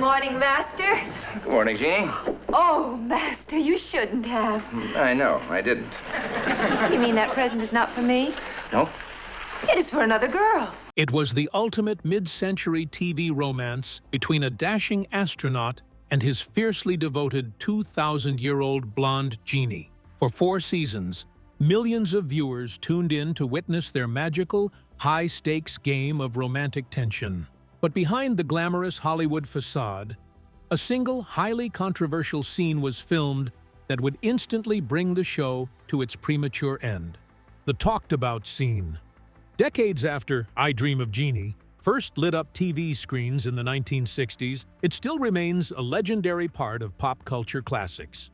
morning, Master. Good morning, Jeannie. Oh, Master, you shouldn't have. I know, I didn't. You mean that present is not for me? No? It is for another girl. It was the ultimate mid-century TV romance between a dashing astronaut and his fiercely devoted 2,000-year-old blonde Jeannie. For 4 seasons, millions of viewers tuned in to witness their magical, high-stakes game of romantic tension. But behind the glamorous Hollywood facade, a single highly controversial scene was filmed that would instantly bring the show to its premature end. The talked-about scene. Decades after I Dream of Jeannie first lit up TV screens in the 1960s, it still remains a legendary part of pop culture classics.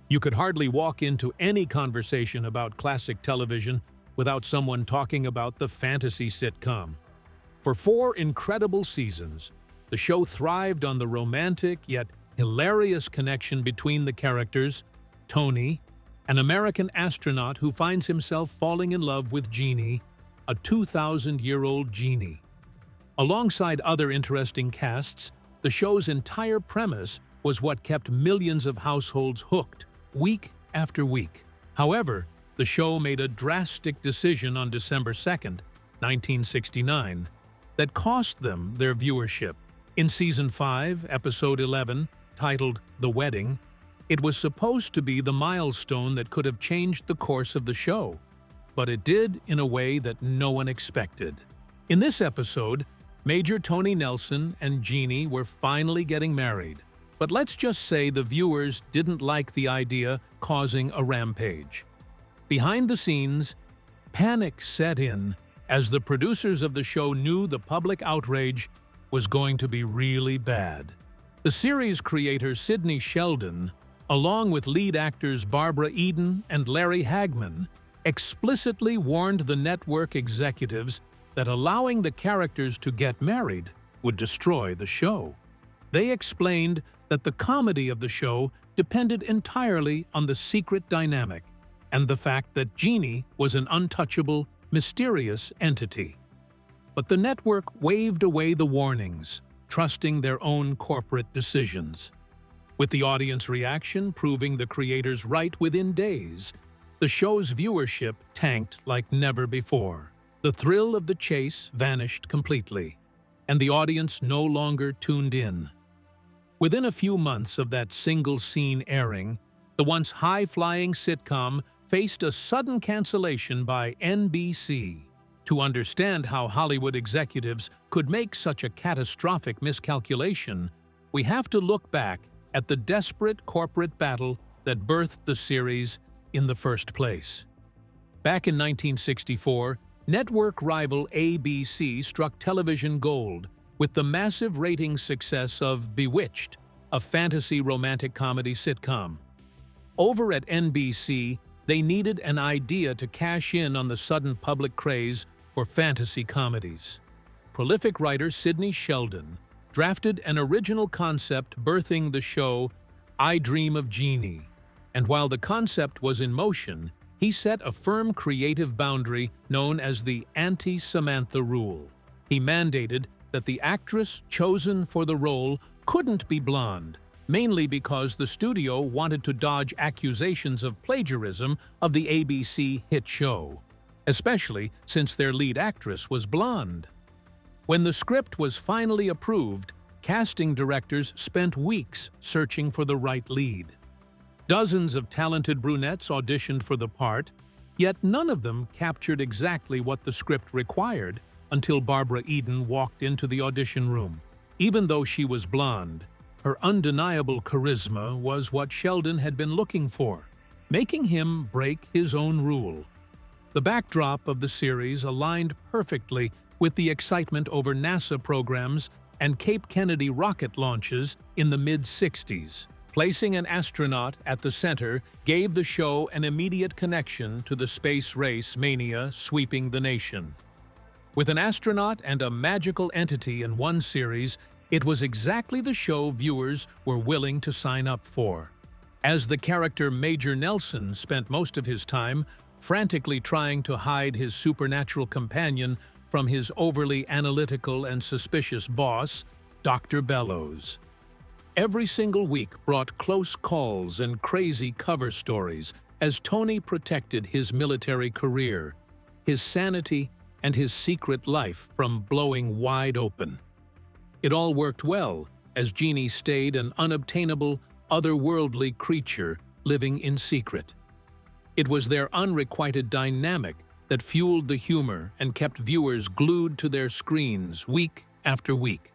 You could hardly walk into any conversation about classic television without someone talking about the fantasy sitcom. For 4 incredible seasons, the show thrived on the romantic yet hilarious connection between the characters, Tony, an American astronaut who finds himself falling in love with Jeannie, a 2,000-year-old genie. Alongside other interesting casts, the show's entire premise was what kept millions of households hooked, week after week. However, the show made a drastic decision on December 2nd, 1969, that cost them their viewership. In Season 5, Episode 11, titled The Wedding, it was supposed to be the milestone that could have changed the course of the show, but it did in a way that no one expected. In this episode, Major Tony Nelson and Jeannie were finally getting married, but let's just say the viewers didn't like the idea causing a rampage. Behind the scenes, panic set in as the producers of the show knew the public outrage was going to be really bad. The series creator Sidney Sheldon, along with lead actors Barbara Eden and Larry Hagman, explicitly warned the network executives that allowing the characters to get married would destroy the show. They explained that the comedy of the show depended entirely on the secret dynamic and the fact that Jeannie was an untouchable, mysterious entity. But the network waved away the warnings, trusting their own corporate decisions. With the audience reaction proving the creators right within days, the show's viewership tanked like never before. The thrill of the chase vanished completely, and the audience no longer tuned in. Within a few months of that single scene airing, the once high-flying sitcom faced a sudden cancellation by NBC. To understand how Hollywood executives could make such a catastrophic miscalculation, we have to look back at the desperate corporate battle that birthed the series in the first place. Back in 1964, network rival ABC struck television gold with the massive ratings success of Bewitched, a fantasy romantic comedy sitcom. Over at NBC, they needed an idea to cash in on the sudden public craze for fantasy comedies. Prolific writer Sidney Sheldon drafted an original concept birthing the show I Dream of Jeannie, and while the concept was in motion, he set a firm creative boundary known as the anti-Samantha rule. He mandated that the actress chosen for the role couldn't be blonde, mainly because the studio wanted to dodge accusations of plagiarism of the ABC hit show, especially since their lead actress was blonde. When the script was finally approved, casting directors spent weeks searching for the right lead. Dozens of talented brunettes auditioned for the part, yet none of them captured exactly what the script required until Barbara Eden walked into the audition room. Even though she was blonde, her undeniable charisma was what Sheldon had been looking for, making him break his own rule. The backdrop of the series aligned perfectly with the excitement over NASA programs and Cape Kennedy rocket launches in the mid-60s. Placing an astronaut at the center gave the show an immediate connection to the space race mania sweeping the nation. With an astronaut and a magical entity in one series, it was exactly the show viewers were willing to sign up for. As the character Major Nelson spent most of his time frantically trying to hide his supernatural companion from his overly analytical and suspicious boss, Dr. Bellows. Every single week brought close calls and crazy cover stories as Tony protected his military career, his sanity, and his secret life from blowing wide open. It all worked well, as Jeannie stayed an unobtainable, otherworldly creature living in secret. It was their unrequited dynamic that fueled the humor and kept viewers glued to their screens week after week.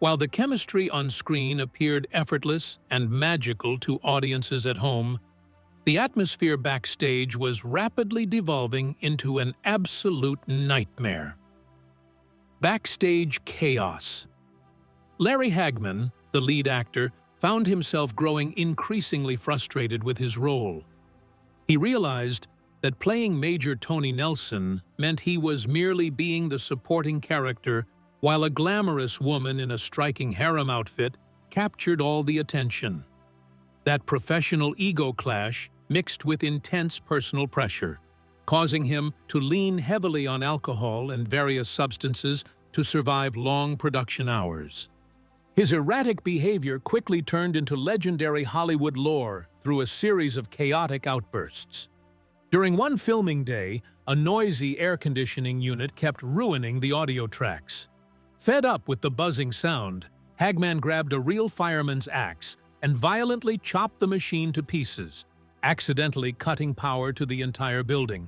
While the chemistry on screen appeared effortless and magical to audiences at home, the atmosphere backstage was rapidly devolving into an absolute nightmare. Backstage chaos. Larry Hagman, the lead actor, found himself growing increasingly frustrated with his role. He realized that playing Major Tony Nelson meant he was merely being the supporting character, while a glamorous woman in a striking harem outfit captured all the attention. That professional ego clash mixed with intense personal pressure, causing him to lean heavily on alcohol and various substances to survive long production hours. His erratic behavior quickly turned into legendary Hollywood lore through a series of chaotic outbursts. During one filming day, a noisy air conditioning unit kept ruining the audio tracks. Fed up with the buzzing sound, Hagman grabbed a real fireman's axe and violently chopped the machine to pieces, accidentally cutting power to the entire building.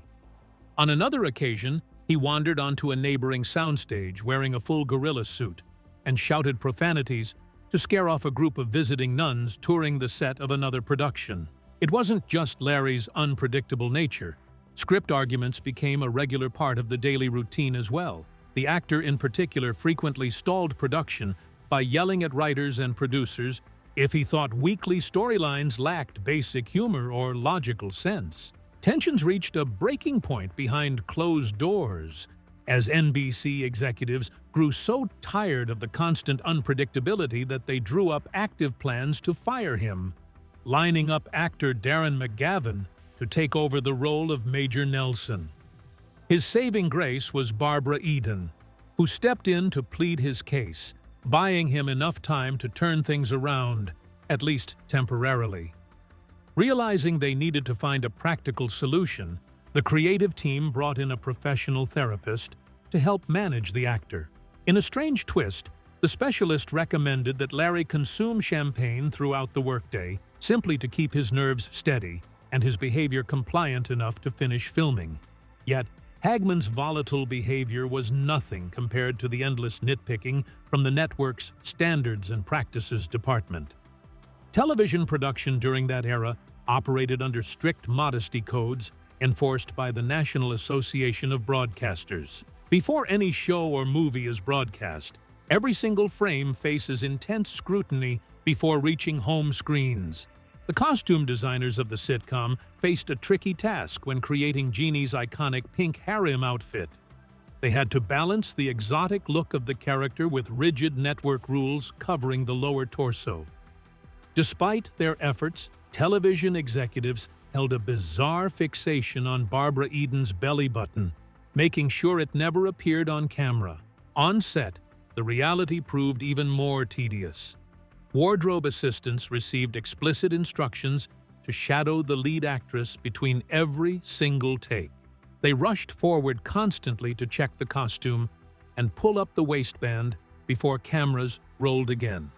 On another occasion, he wandered onto a neighboring soundstage wearing a full gorilla suit and shouted profanities to scare off a group of visiting nuns touring the set of another production. It wasn't just Larry's unpredictable nature. Script arguments became a regular part of the daily routine as well. The actor in particular frequently stalled production by yelling at writers and producers if he thought weekly storylines lacked basic humor or logical sense. Tensions reached a breaking point behind closed doors, as NBC executives grew so tired of the constant unpredictability that they drew up active plans to fire him, lining up actor Darren McGavin to take over the role of Major Nelson. His saving grace was Barbara Eden, who stepped in to plead his case, buying him enough time to turn things around, at least temporarily. Realizing they needed to find a practical solution, the creative team brought in a professional therapist to help manage the actor. In a strange twist, the specialist recommended that Larry consume champagne throughout the workday, simply to keep his nerves steady and his behavior compliant enough to finish filming. Yet, Hagman's volatile behavior was nothing compared to the endless nitpicking from the network's Standards and Practices department. Television production during that era operated under strict modesty codes enforced by the National Association of Broadcasters. Before any show or movie is broadcast, every single frame faces intense scrutiny before reaching home screens. The costume designers of the sitcom faced a tricky task when creating Jeannie's iconic pink harem outfit. They had to balance the exotic look of the character with rigid network rules covering the lower torso. Despite their efforts, television executives held a bizarre fixation on Barbara Eden's belly button, making sure it never appeared on camera. On set, the reality proved even more tedious. Wardrobe assistants received explicit instructions to shadow the lead actress between every single take. They rushed forward constantly to check the costume and pull up the waistband before cameras rolled again.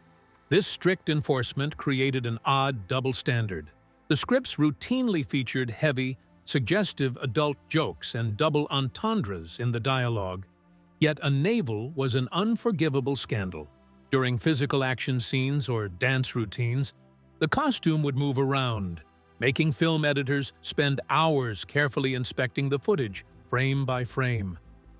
This strict enforcement created an odd double standard. The scripts routinely featured heavy, suggestive adult jokes and double entendres in the dialogue, yet a navel was an unforgivable scandal. During physical action scenes or dance routines, the costume would move around, making film editors spend hours carefully inspecting the footage, frame by frame,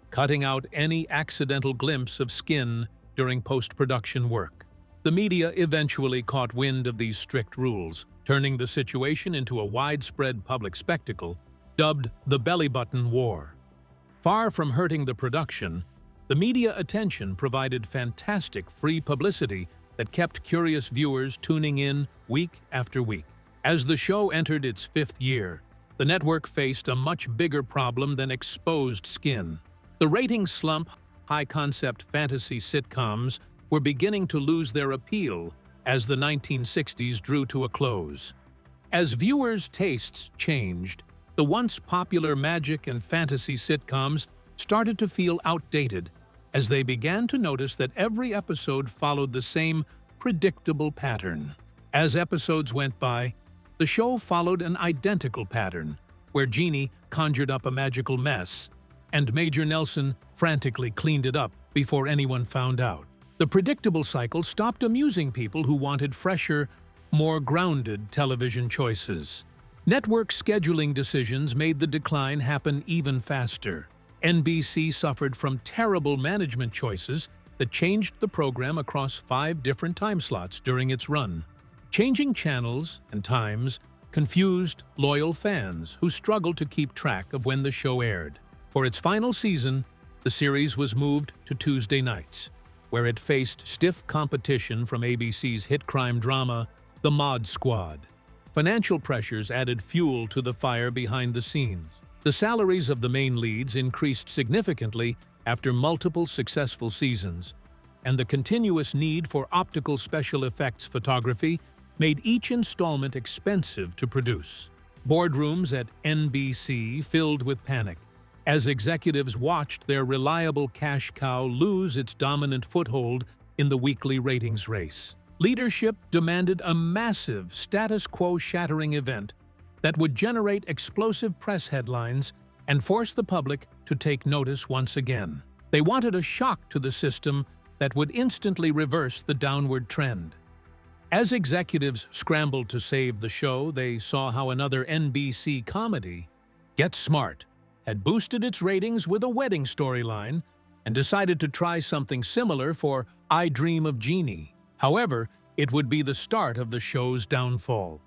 cutting out any accidental glimpse of skin during post-production work. The media eventually caught wind of these strict rules, turning the situation into a widespread public spectacle, dubbed the Belly Button War. Far from hurting the production, the media attention provided fantastic free publicity that kept curious viewers tuning in week after week. As the show entered its fifth year, the network faced a much bigger problem than exposed skin. The ratings slump, high-concept fantasy sitcoms were beginning to lose their appeal as the 1960s drew to a close. As viewers' tastes changed, the once popular magic and fantasy sitcoms started to feel outdated as they began to notice that every episode followed the same predictable pattern. As episodes went by, the show followed an identical pattern, where Jeannie conjured up a magical mess, and Major Nelson frantically cleaned it up before anyone found out. The predictable cycle stopped amusing people who wanted fresher, more grounded television choices. Network scheduling decisions made the decline happen even faster. NBC suffered from terrible management choices that changed the program across 5 different time slots during its run. Changing channels and times confused loyal fans who struggled to keep track of when the show aired. For its final season, the series was moved to Tuesday nights, where it faced stiff competition from ABC's hit crime drama, The Mod Squad. Financial pressures added fuel to the fire behind the scenes. The salaries of the main leads increased significantly after multiple successful seasons, and the continuous need for optical special effects photography made each installment expensive to produce. Boardrooms at NBC filled with panic, as executives watched their reliable cash cow lose its dominant foothold in the weekly ratings race. Leadership demanded a massive, status quo-shattering event that would generate explosive press headlines and force the public to take notice once again. They wanted a shock to the system that would instantly reverse the downward trend. As executives scrambled to save the show, they saw how another NBC comedy, Get Smart, had boosted its ratings with a wedding storyline and decided to try something similar for I Dream of Jeannie. However, it would be the start of the show's downfall.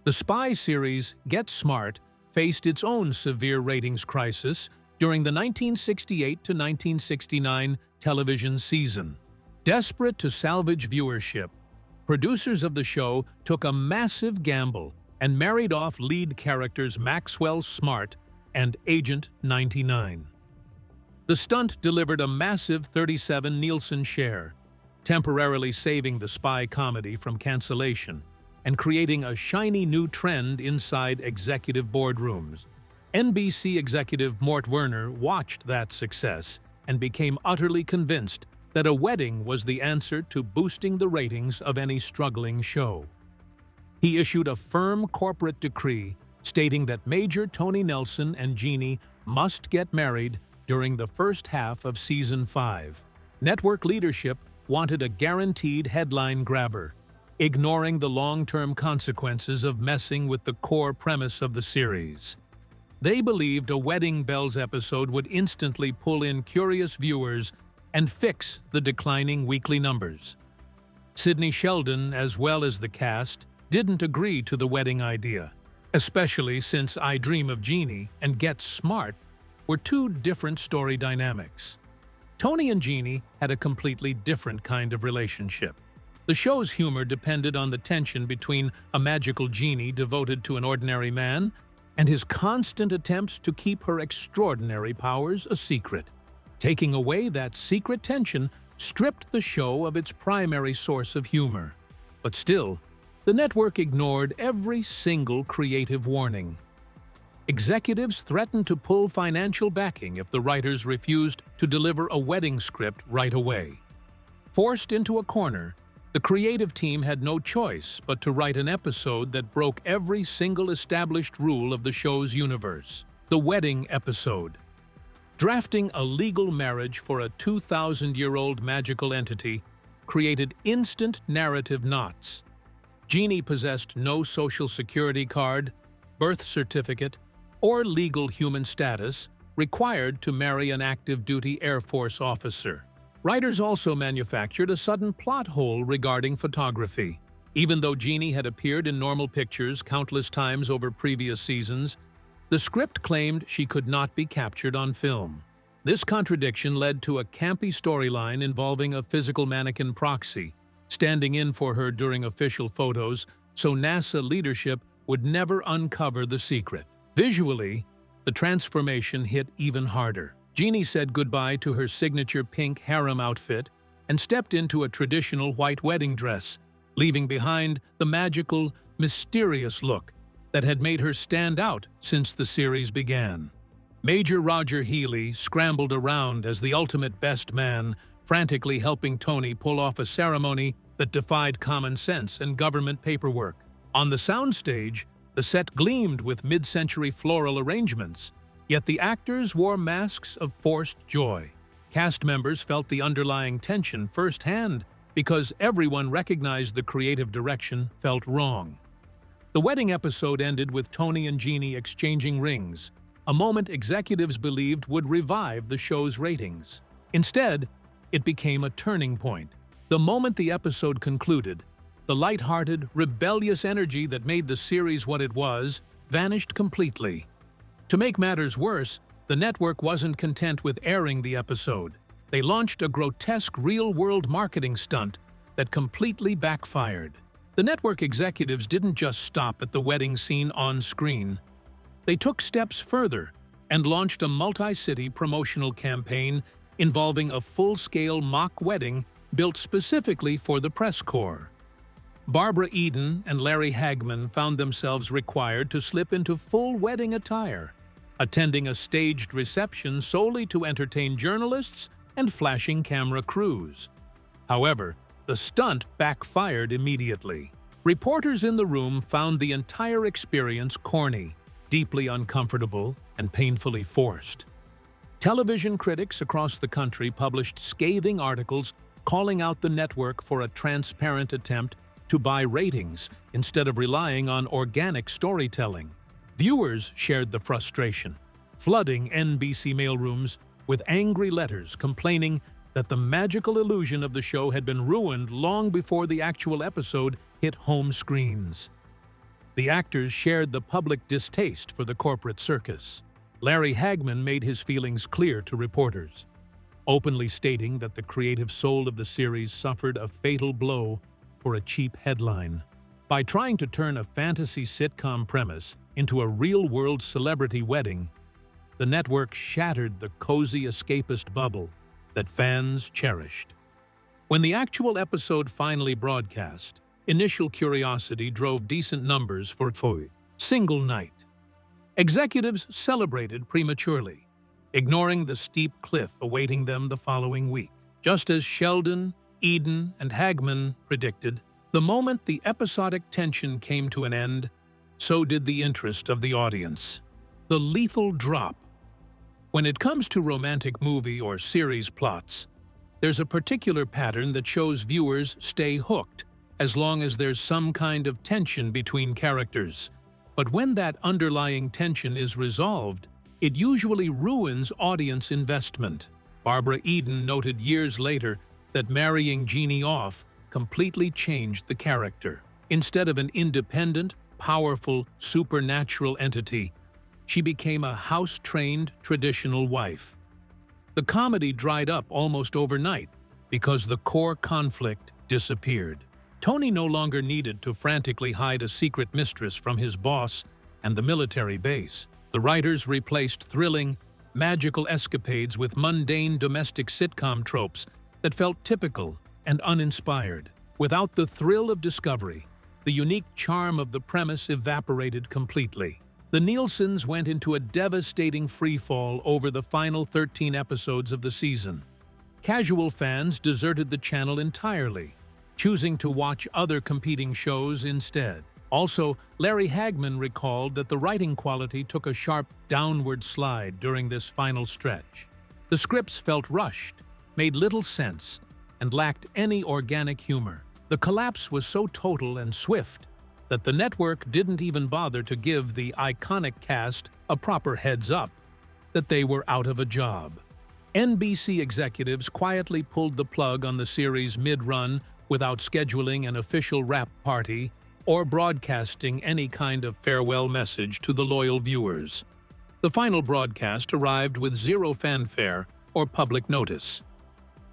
The spy series Get Smart faced its own severe ratings crisis during the 1968 to 1969 television season. Desperate to salvage viewership, producers of the show took a massive gamble and married off lead characters Maxwell Smart and Agent 99. The stunt delivered a massive 37 Nielsen share, temporarily saving the spy comedy from cancellation and creating a shiny new trend inside executive boardrooms. NBC executive Mort Werner watched that success and became utterly convinced that a wedding was the answer to boosting the ratings of any struggling show. He issued a firm corporate decree stating that Major Tony Nelson and Jeannie must get married during the first half of Season 5. Network leadership wanted a guaranteed headline grabber, ignoring the long-term consequences of messing with the core premise of the series. They believed a Wedding Bells episode would instantly pull in curious viewers and fix the declining weekly numbers. Sidney Sheldon, as well as the cast, didn't agree to the wedding idea, especially since I Dream of Jeannie and Get Smart were 2 different story dynamics. Tony and Jeannie had a completely different kind of relationship. The show's humor depended on the tension between a magical genie devoted to an ordinary man and his constant attempts to keep her extraordinary powers a secret. Taking away that secret tension stripped the show of its primary source of humor. But still, the network ignored every single creative warning. Executives threatened to pull financial backing if the writers refused to deliver a wedding script right away. Forced into a corner, the creative team had no choice but to write an episode that broke every single established rule of the show's universe: the wedding episode. Drafting a legal marriage for a 2,000-year-old magical entity created instant narrative knots. Jeannie possessed no social security card, birth certificate, or legal human status required to marry an active-duty Air Force officer. Writers also manufactured a sudden plot hole regarding photography. Even though Jeannie had appeared in normal pictures countless times over previous seasons, the script claimed she could not be captured on film. This contradiction led to a campy storyline involving a physical mannequin proxy, standing in for her during official photos so NASA leadership would never uncover the secret. Visually, the transformation hit even harder. Jeannie said goodbye to her signature pink harem outfit and stepped into a traditional white wedding dress, leaving behind the magical, mysterious look that had made her stand out since the series began. Major Roger Healy scrambled around as the ultimate best man, frantically helping Tony pull off a ceremony that defied common sense and government paperwork. On the soundstage, the set gleamed with mid-century floral arrangements, yet the actors wore masks of forced joy. Cast members felt the underlying tension firsthand because everyone recognized the creative direction felt wrong. The wedding episode ended with Tony and Jeannie exchanging rings, a moment executives believed would revive the show's ratings. Instead, it became a turning point. The moment the episode concluded, the light-hearted, rebellious energy that made the series what it was vanished completely. To make matters worse, the network wasn't content with airing the episode. They launched a grotesque real-world marketing stunt that completely backfired. The network executives didn't just stop at the wedding scene on screen. They took steps further and launched a multi-city promotional campaign involving a full-scale mock wedding built specifically for the press corps. Barbara Eden and Larry Hagman found themselves required to slip into full wedding attire, attending a staged reception solely to entertain journalists and flashing camera crews. However, the stunt backfired immediately. Reporters in the room found the entire experience corny, deeply uncomfortable, and painfully forced. Television critics across the country published scathing articles calling out the network for a transparent attempt to buy ratings instead of relying on organic storytelling. Viewers shared the frustration, flooding NBC mailrooms with angry letters complaining that the magical illusion of the show had been ruined long before the actual episode hit home screens. The actors shared the public distaste for the corporate circus. Larry Hagman made his feelings clear to reporters, openly stating that the creative soul of the series suffered a fatal blow for a cheap headline. By trying to turn a fantasy sitcom premise into a real-world celebrity wedding, the network shattered the cozy escapist bubble that fans cherished. When the actual episode finally broadcast, initial curiosity drove decent numbers for a single night. Executives celebrated prematurely, ignoring the steep cliff awaiting them the following week. Just as Sheldon, Eden, and Hagman predicted, the moment the episodic tension came to an end, so did the interest of the audience. The lethal drop. When it comes to romantic movie or series plots, there's a particular pattern that shows viewers stay hooked as long as there's some kind of tension between characters. But when that underlying tension is resolved, it usually ruins audience investment. Barbara Eden noted years later that marrying Jeannie off completely changed the character. Instead of an independent, powerful, supernatural entity, she became a house-trained, traditional wife. The comedy dried up almost overnight because the core conflict disappeared. Tony no longer needed to frantically hide a secret mistress from his boss and the military base. The writers replaced thrilling, magical escapades with mundane domestic sitcom tropes that felt typical and uninspired. Without the thrill of discovery, the unique charm of the premise evaporated completely. The Nielsen's went into a devastating freefall over the final 13 episodes of the season. Casual fans deserted the channel entirely, choosing to watch other competing shows instead. Also, Larry Hagman recalled that the writing quality took a sharp downward slide during this final stretch. The scripts felt rushed, made little sense, and lacked any organic humor. The collapse was so total and swift that the network didn't even bother to give the iconic cast a proper heads-up that they were out of a job. NBC executives quietly pulled the plug on the series mid-run without scheduling an official wrap party or broadcasting any kind of farewell message to the loyal viewers. The final broadcast arrived with zero fanfare or public notice.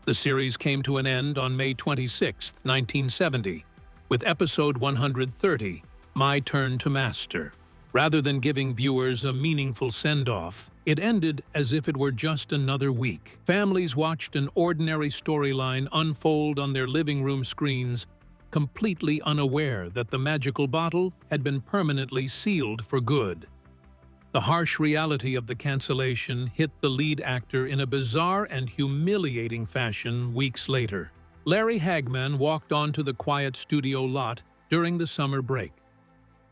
The series came to an end on May 26, 1970, with episode 130, My Turn to Master. Rather than giving viewers a meaningful send-off, it ended as if it were just another week. Families watched an ordinary storyline unfold on their living room screens, completely unaware that the magical bottle had been permanently sealed for good. The harsh reality of the cancellation hit the lead actor in a bizarre and humiliating fashion weeks later. Larry Hagman walked onto the quiet studio lot during the summer break,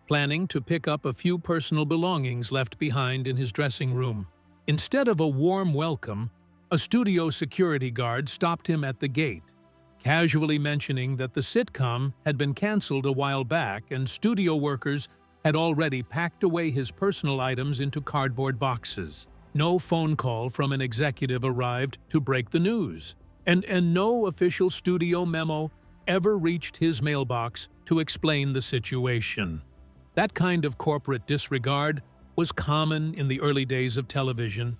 planning to pick up a few personal belongings left behind in his dressing room. Instead of a warm welcome, a studio security guard stopped him at the gate, casually mentioning that the sitcom had been canceled a while back and studio workers had already packed away his personal items into cardboard boxes. No phone call from an executive arrived to break the news, and no official studio memo ever reached his mailbox to explain the situation. That kind of corporate disregard was common in the early days of television.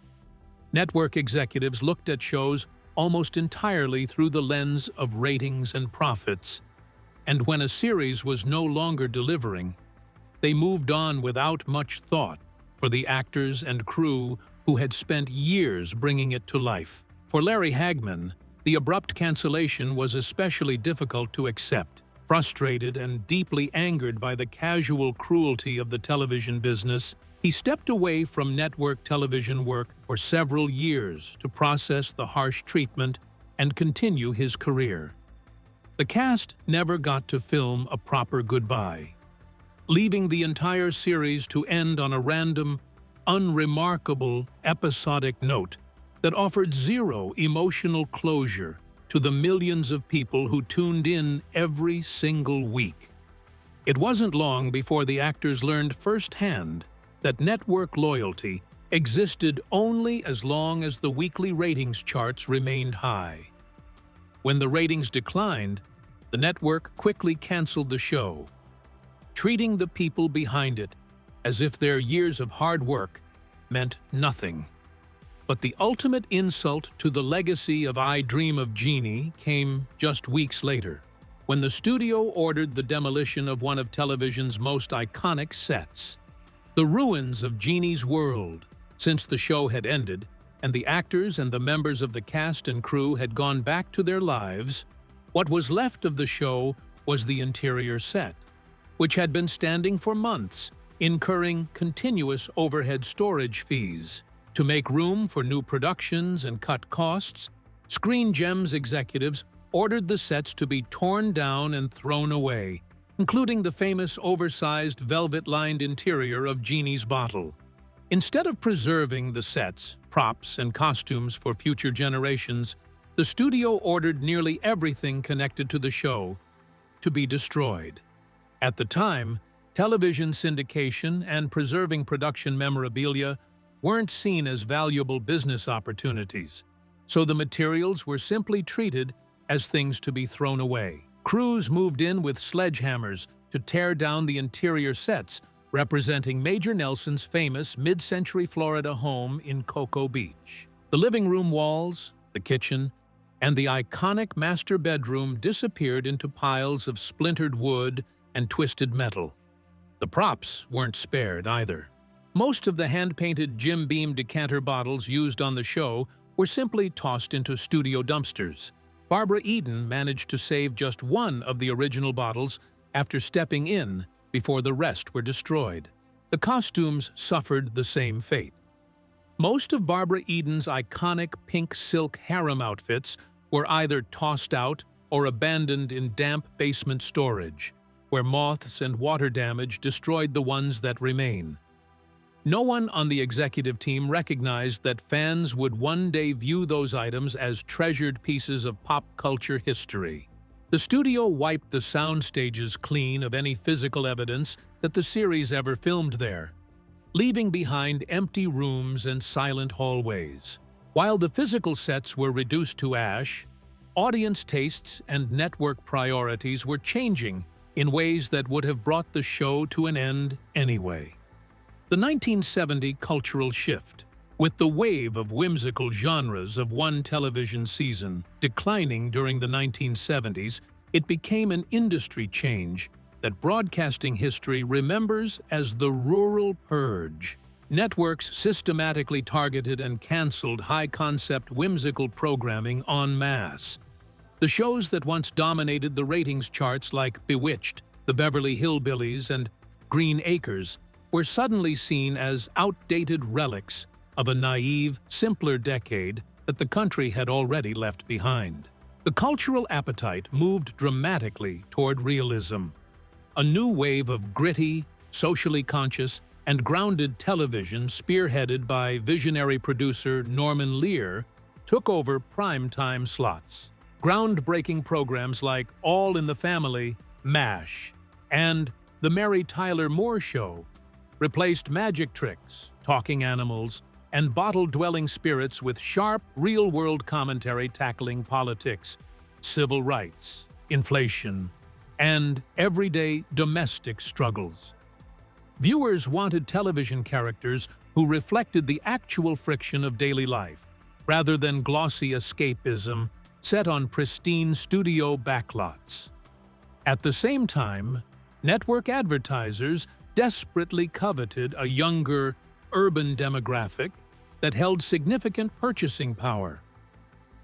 Network executives looked at shows almost entirely through the lens of ratings and profits, and when a series was no longer delivering, they moved on without much thought for the actors and crew who had spent years bringing it to life. For Larry Hagman, the abrupt cancellation was especially difficult to accept. Frustrated and deeply angered by the casual cruelty of the television business, he stepped away from network television work for several years to process the harsh treatment and continue his career. The cast never got to film a proper goodbye, leaving the entire series to end on a random, unremarkable, episodic note that offered zero emotional closure to the millions of people who tuned in every single week. It wasn't long before the actors learned firsthand that network loyalty existed only as long as the weekly ratings charts remained high. When the ratings declined, the network quickly canceled the show, treating the people behind it as if their years of hard work meant nothing. But the ultimate insult to the legacy of I Dream of Jeannie came just weeks later, when the studio ordered the demolition of one of television's most iconic sets. The ruins of Jeannie's world, since the show had ended and the actors and the members of the cast and crew had gone back to their lives, what was left of the show was the interior set, which had been standing for months, incurring continuous overhead storage fees. To make room for new productions and cut costs, Screen Gems executives ordered the sets to be torn down and thrown away, including the famous oversized velvet-lined interior of Jeannie's bottle. Instead of preserving the sets, props, and costumes for future generations, the studio ordered nearly everything connected to the show to be destroyed. At the time, television syndication and preserving production memorabilia weren't seen as valuable business opportunities, so the materials were simply treated as things to be thrown away. Crews moved in with sledgehammers to tear down the interior sets, representing Major Nelson's famous mid-century Florida home in Cocoa Beach. The living room walls, the kitchen, and the iconic master bedroom disappeared into piles of splintered wood and twisted metal. The props weren't spared either. Most of the hand-painted Jim Beam decanter bottles used on the show were simply tossed into studio dumpsters. Barbara Eden managed to save just one of the original bottles after stepping in before the rest were destroyed. The costumes suffered the same fate. Most of Barbara Eden's iconic pink silk harem outfits were either tossed out or abandoned in damp basement storage, where moths and water damage destroyed the ones that remain. No one on the executive team recognized that fans would one day view those items as treasured pieces of pop culture history. The studio wiped the sound stages clean of any physical evidence that the series ever filmed there, leaving behind empty rooms and silent hallways. While the physical sets were reduced to ash, audience tastes and network priorities were changing in ways that would have brought the show to an end anyway. The 1970 cultural shift, with the wave of whimsical genres of one television season declining during the 1970s, it became an industry change that broadcasting history remembers as the rural purge. Networks systematically targeted and canceled high-concept whimsical programming en masse, The shows that once dominated the ratings charts like Bewitched, The Beverly Hillbillies, and Green Acres were suddenly seen as outdated relics of a naive, simpler decade that the country had already left behind. The cultural appetite moved dramatically toward realism. A new wave of gritty, socially conscious, and grounded television spearheaded by visionary producer Norman Lear took over prime-time slots. Groundbreaking programs like All in the Family, MASH, and The Mary Tyler Moore Show replaced magic tricks, talking animals, and bottle-dwelling spirits with sharp, real-world commentary tackling politics, civil rights, inflation, and everyday domestic struggles. Viewers wanted television characters who reflected the actual friction of daily life, rather than glossy escapism set on pristine studio backlots. At the same time, network advertisers desperately coveted a younger, urban demographic that held significant purchasing power.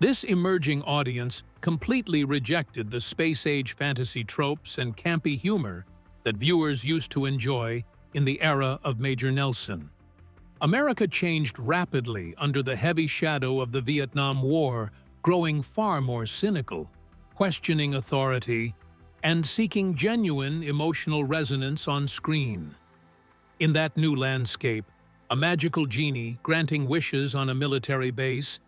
This emerging audience completely rejected the space-age fantasy tropes and campy humor that viewers used to enjoy in the era of Major Nelson. America changed rapidly under the heavy shadow of the Vietnam War, growing far more cynical, questioning authority, and seeking genuine emotional resonance on screen. In that new landscape, a magical genie granting wishes on a military base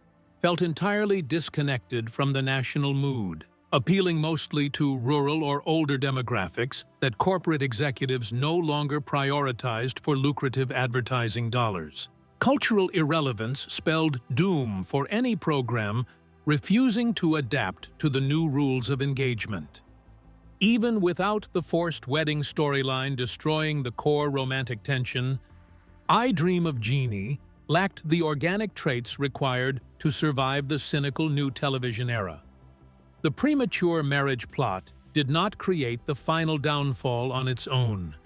felt entirely disconnected from the national mood, appealing mostly to rural or older demographics that corporate executives no longer prioritized for lucrative advertising dollars. Cultural irrelevance spelled doom for any program refusing to adapt to the new rules of engagement. Even without the forced wedding storyline destroying the core romantic tension, I Dream of Jeannie lacked the organic traits required to survive the cynical new television era. The premature marriage plot did not create the final downfall on its own.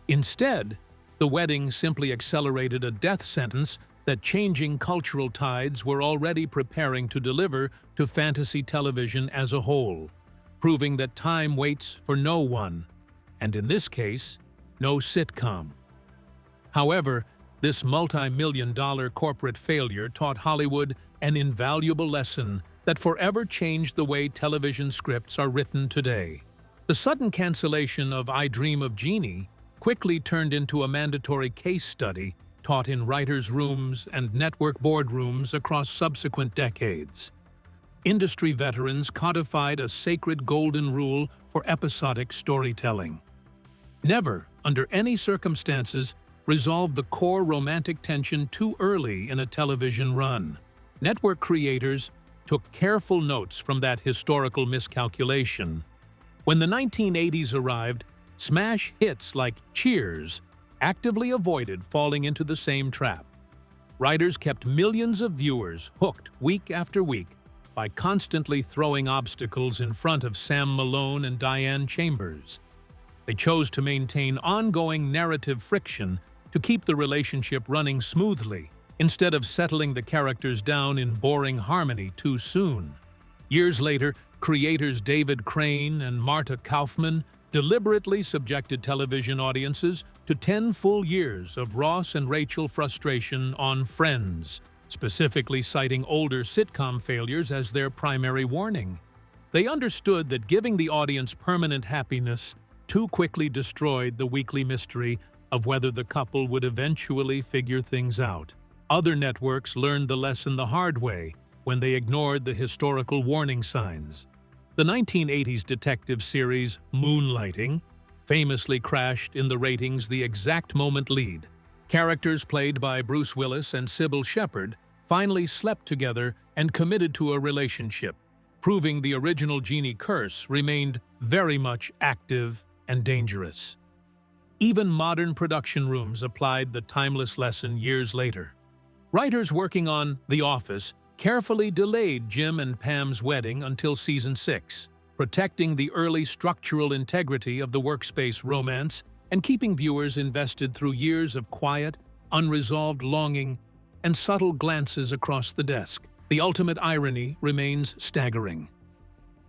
Instead, the wedding simply accelerated a death sentence that changing cultural tides were already preparing to deliver to fantasy television as a whole, proving that time waits for no one, and in this case, no sitcom. However, this multi-million-dollar corporate failure taught Hollywood an invaluable lesson that forever changed the way television scripts are written today. The sudden cancellation of I Dream of Jeannie quickly turned into a mandatory case study taught in writers' rooms and network boardrooms across subsequent decades. Industry veterans codified a sacred golden rule for episodic storytelling. Never, under any circumstances, resolve the core romantic tension too early in a television run. Network creators took careful notes from that historical miscalculation. When the 1980s arrived, smash hits like Cheers actively avoided falling into the same trap. Writers kept millions of viewers hooked week after week by constantly throwing obstacles in front of Sam Malone and Diane Chambers. They chose to maintain ongoing narrative friction to keep the relationship running smoothly, instead of settling the characters down in boring harmony too soon. Years later, creators David Crane and Marta Kaufman deliberately subjected television audiences to 10 full years of Ross and Rachel frustration on Friends, specifically citing older sitcom failures as their primary warning. They understood that giving the audience permanent happiness too quickly destroyed the weekly mystery of whether the couple would eventually figure things out. Other networks learned the lesson the hard way when they ignored the historical warning signs. The 1980s detective series Moonlighting famously crashed in the ratings the exact moment lead. Characters played by Bruce Willis and Sybil Shepherd finally slept together and committed to a relationship, proving the original Genie curse remained very much active and dangerous. Even modern production rooms applied the timeless lesson years later. Writers working on The Office carefully delayed Jim and Pam's wedding until season 6, protecting the early structural integrity of the workspace romance and keeping viewers invested through years of quiet, unresolved longing and subtle glances across the desk. The ultimate irony remains staggering.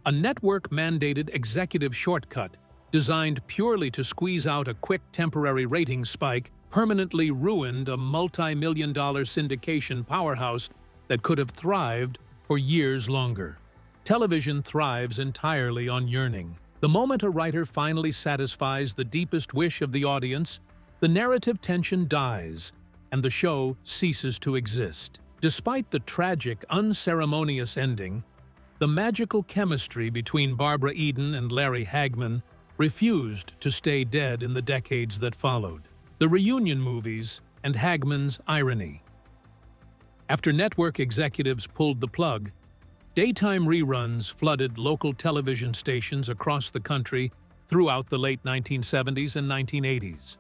a network-mandated executive shortcut designed purely to squeeze out a quick temporary ratings spike, permanently ruined a multi-million-dollar syndication powerhouse that could have thrived for years longer. Television thrives entirely on yearning. The moment a writer finally satisfies the deepest wish of the audience, the narrative tension dies, and the show ceases to exist. Despite the tragic, unceremonious ending, the magical chemistry between Barbara Eden and Larry Hagman refused to stay dead in the decades that followed. The reunion movies and Hagman's irony. After network executives pulled the plug, daytime reruns flooded local television stations across the country throughout the late 1970s and 1980s.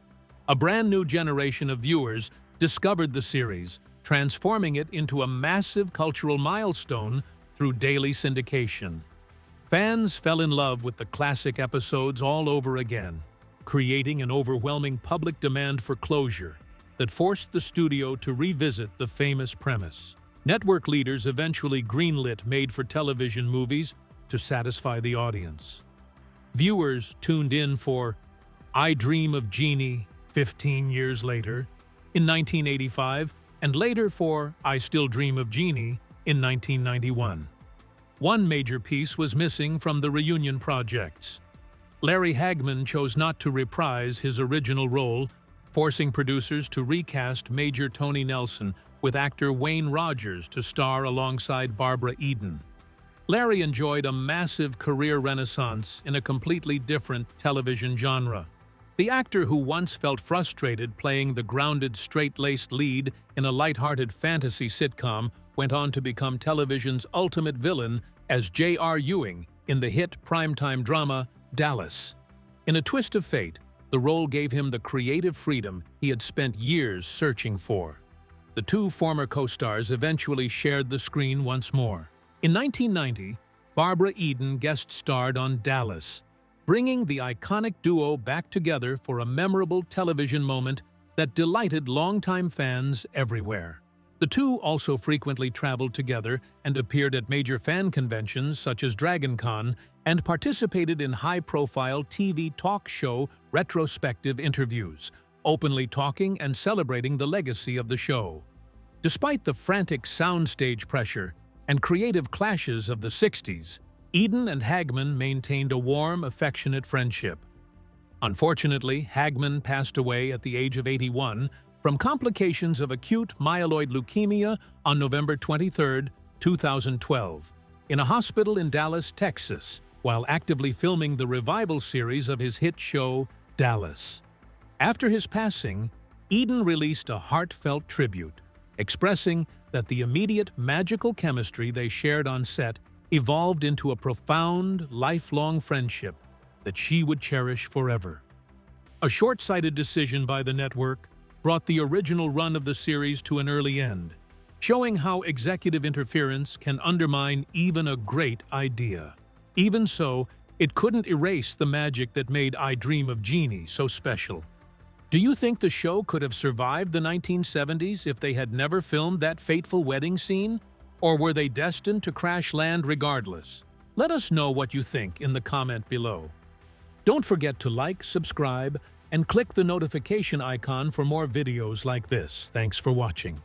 A brand new generation of viewers discovered the series, transforming it into a massive cultural milestone through daily syndication. Fans fell in love with the classic episodes all over again, creating an overwhelming public demand for closure that forced the studio to revisit the famous premise. Network leaders eventually greenlit made-for-television movies to satisfy the audience. Viewers tuned in for I Dream of Jeannie 15 years later, in 1985, and later for I Still Dream of Jeannie in 1991. One major piece was missing from the reunion projects. Larry Hagman chose not to reprise his original role, forcing producers to recast Major Tony Nelson with actor Wayne Rogers to star alongside Barbara Eden. Larry enjoyed a massive career renaissance in a completely different television genre. The actor who once felt frustrated playing the grounded, straight-laced lead in a lighthearted fantasy sitcom went on to become television's ultimate villain as J.R. Ewing in the hit primetime drama Dallas. In a twist of fate, the role gave him the creative freedom he had spent years searching for. The two former co-stars eventually shared the screen once more. In 1990, Barbara Eden guest-starred on Dallas, bringing the iconic duo back together for a memorable television moment that delighted longtime fans everywhere. The two also frequently traveled together and appeared at major fan conventions such as DragonCon and participated in high-profile TV talk show retrospective interviews, openly talking and celebrating the legacy of the show. Despite the frantic soundstage pressure and creative clashes of the 60s, Eden and Hagman maintained a warm, affectionate friendship. Unfortunately, Hagman passed away at the age of 81 from complications of acute myeloid leukemia on November 23, 2012, in a hospital in Dallas, Texas, while actively filming the revival series of his hit show, Dallas. After his passing, Eden released a heartfelt tribute, expressing that the immediate magical chemistry they shared on set evolved into a profound, lifelong friendship that she would cherish forever. A short-sighted decision by the network brought the original run of the series to an early end, showing how executive interference can undermine even a great idea. Even so, it couldn't erase the magic that made I Dream of Jeannie so special. Do you think the show could have survived the 1970s if they had never filmed that fateful wedding scene? Or were they destined to crash land regardless? Let us know what you think in the comment below. Don't forget to like, subscribe, and click the notification icon for more videos like this. Thanks for watching.